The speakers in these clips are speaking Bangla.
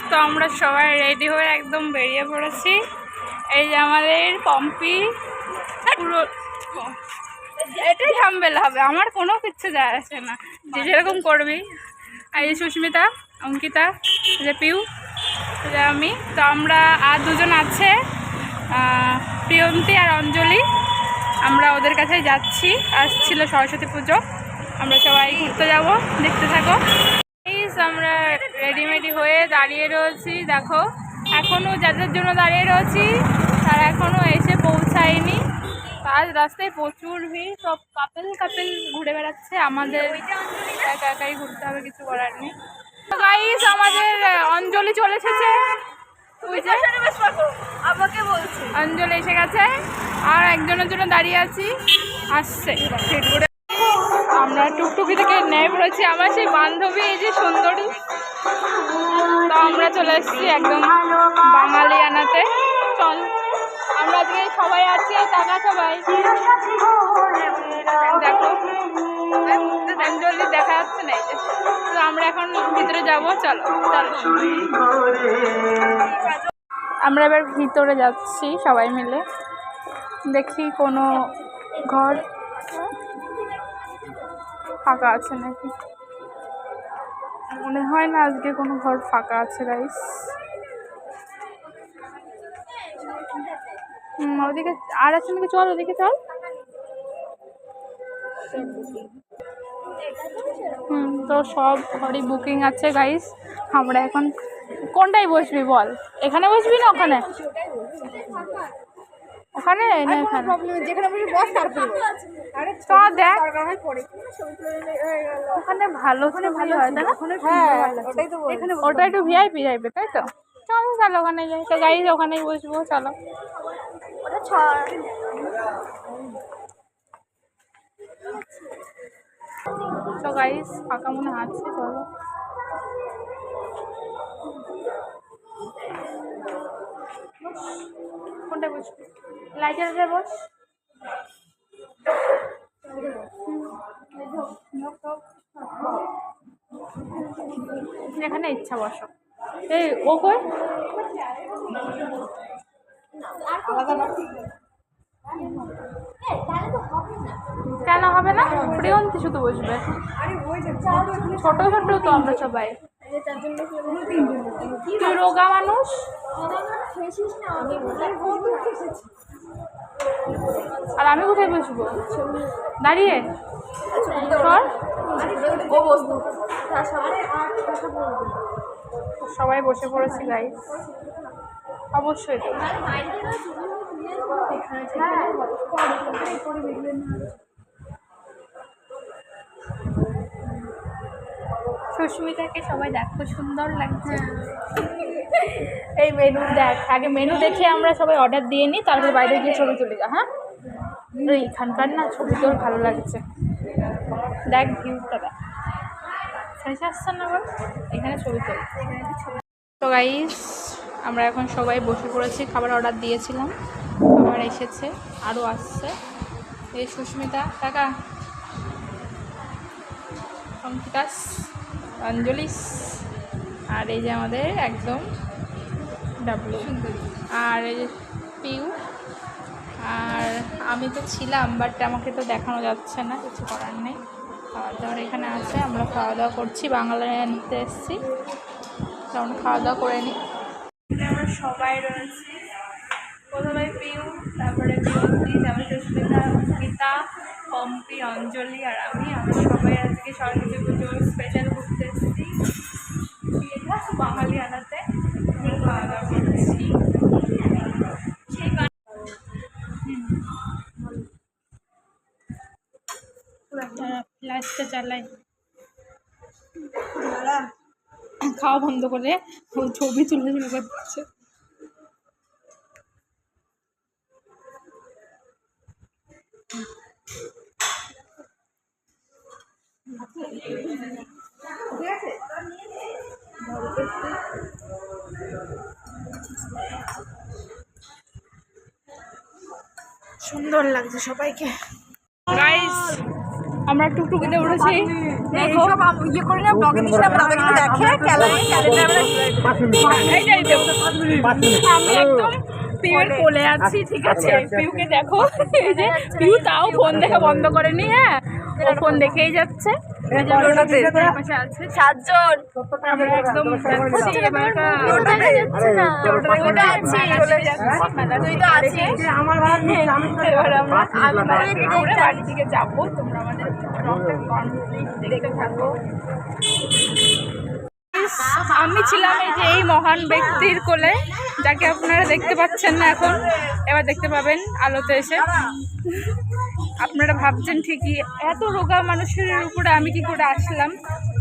তো আমরা সবাই রেডি হয়ে একদম বেরিয়ে পড়েছি। এই যে আমাদের পম্পি পুরো এটাই থাম্বেল হবে, আমার কোনো কিচ্ছু যায় আসে না, যে যেরকম করবি। আর এই সুস্মিতা, অঙ্কিতা, যে পিউ, যে আমি। তো আমরা আর দুজন আছে, প্রিয়ন্তী আর অঞ্জলি। আমরা ওদের কাছেই যাচ্ছি, আসছিল সরস্বতী পুজো। আমরা সবাই ঘুরতে যাব, দেখতে থাকো। আমরা রেডিমেডি হয়ে দাঁড়িয়ে রয়েছি, দেখো এখনও যাদের জন্য দাঁড়িয়ে রয়েছি তারা এখনও এসে পৌঁছায়নি। আজ রাস্তায় প্রচুর ভিড়, সব কাপেল ঘুরে বেড়াচ্ছে। আমাদের একা একাই ঘুরতে হবে, কিছু করার নেই। গাইস, আমাদের অঞ্জলি চলে এসেছে, আমাকে বলছে অঞ্জলি এসে গেছে। আর একজনের জন্য দাঁড়িয়ে আছি, আসছে। আমরা টুকটুকি থেকে নেমে পড়েছি, আমার সেই বান্ধবী, এই যে সুন্দরী। তো আমরা চলে এসেছি একদম বাঙালি আনাতে। চল, আমরা আজকে সবাই আছি, টাকা সবাই দেখো, অঞ্জলি দেখা যাচ্ছে না। তো আমরা এখন ভিতরে যাব, চলো চলো। আমরা এবার ভিতরে যাচ্ছি সবাই মিলে, দেখি কোনো ঘর ফাঁকা আছে নাকি। মনে হয় না আজকে কোনো ঘর ফাঁকা আছে গাইস। ওদিকে আর আছে নাকি, চল ওদিকে চল। তো সব ঘরই বুকিং আছে গাইস। আমরা এখন কোনটাই বসবি বল, এখানে বসবি না ওখানে? ওখানে না এখানে, দেখ ওখানে ভালো ভালো হয় না? ওটা একটু ভিআইপি যাইবে, তাই তো? চলো চলো ওখানে যাই। তো গাইস ওখানেই বসবো, চলো। তো গাইস ফাঁকা মনে আছে, চলো। কোনটা বসবি? লাইটার বস। এখানে ইচ্ছা বসো। এই ও কই? কেন হবে না? প্রিয়ন্তী শুধু বসবে, ছোট ছোট তো আমরা সবাই। তুই রোগা মানুষ, আর আমি কোথায় বসবো? দাঁড়িয়ে সবাই বসে পড়েছি গাইস, অবশ্যই। সুস্মিতাকে সবাই দেখো, সুন্দর লাগছে। এই মেনু দেখ, আগে মেনু দেখে আমরা সবাই অর্ডার দিয়ে নিই, তারপর বাইরে গিয়ে ছবি তুলে যা। হ্যাঁ, এইখানকার না ছবি তোর ভালো লাগছে, দেখ ভিউটা দেখ, শেষ আসছে না? আবার এখানে ছবি তোল। তো গাইস আমরা এখন সবাই বসে পড়েছি, খাবার অর্ডার দিয়েছিলাম, খাবার এসেছে, আরও আসছে। এই সুস্মিতা, টাকা, অঙ্কিতাস, অঞ্জলিস, আর এই যে আমাদের একদম ডাবলু, আর এই যে পিউ। আর আমি তো ছিলাম, বাট আমাকে তো দেখানো যাচ্ছে না, কিছু করার নেই। খাওয়া দাওয়ার এখানে আছে, আমরা খাওয়া দাওয়া করছি, বাঙালি আনতে এসেছি, তখন খাওয়া দাওয়া করে নিই। আমরা সবাই রয়েছি, প্রথমে পিউ, তারপরে প্রিয়ন্তী, তারপরে সুস্মিতা, অঙ্কিতা, পম্পি, অঞ্জলি আর আমি। আমরা সবাই আজকে সরস্বতী পুজোর স্পেশাল ঘুরতে এসেছি বাঙালি আনাতে, খাওয়া দাওয়া করছি। লাইটটা চালাই, খাওয়া বন্ধ করে ছবি তুলে করছে। সুন্দর লাগছে সবাইকে। গাইস আমরা টুকটুকিতে উঠেছি। দেখো ইয়ে করে না ব্লগে দিচ্ছি আমরা কিন্তু দেখে এইটাই দেখো আমি একদম পিউর কোলে আছি, ঠিক আছে? পিউকে দেখো, এই যে পিউ তাও ফোন দেখে বন্ধ করেনি। হ্যাঁ, ও ফোন দেখেই যাচ্ছে। সাতজন আমরা একদম যাচ্ছি, এবার এবার আমরা বাড়ি থেকে যাবো। তোমরা আমাদের দেখতে থাকো। আমি ছিলাম এই যে এই মহান ব্যক্তির কোলে, যাকে আপনারা দেখতে পাচ্ছেন না এখন, এবার দেখতে পাবেন আলোতে এসে। আপনারা ভাবছেন ঠিকই এত রোগা মানুষের উপরে আমি কি করে আসলাম।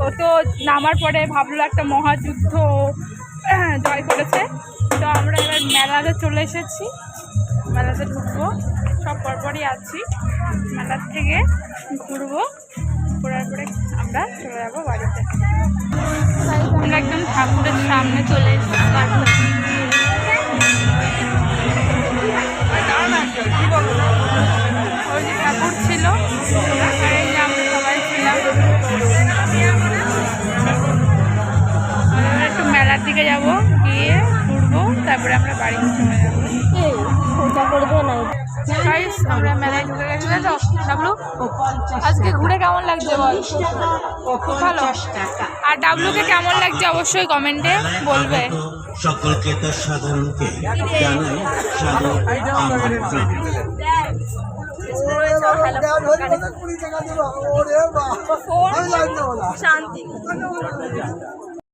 ও তো নামার পরে ভাবলো একটা মহাযুদ্ধ জয় করেছে। তো আমরা এবার মেলাতে চলে এসেছি, মেলাতে ঢুকবো, সব পরপরই আছি। মেলার থেকে ঘুরবো, ঘোরার পরে আমরা চলে যাবো বাড়িতে। আমরা একদম ঠাকুরের সামনে চলে এসেছি। ওই যে ঠাকুর ছিল, আর এই যে আমরা সবাই ছিলাম। একটু মেলার দিকে যাব, গিয়ে ঘুরবো, তারপরে আমরা বাড়িতে চলে যাবো। আমরা মেলায় ঢুকে গেছি, তাই তো ডাবলু? আজকে ঘুরে কেমন লাগছে বল? খুব ভালো। আর ডাবলুকে কেমন লাগছে অবশ্যই কমেন্টে বলবে। সকলকে তো সাধারণকে জানাই শান্তি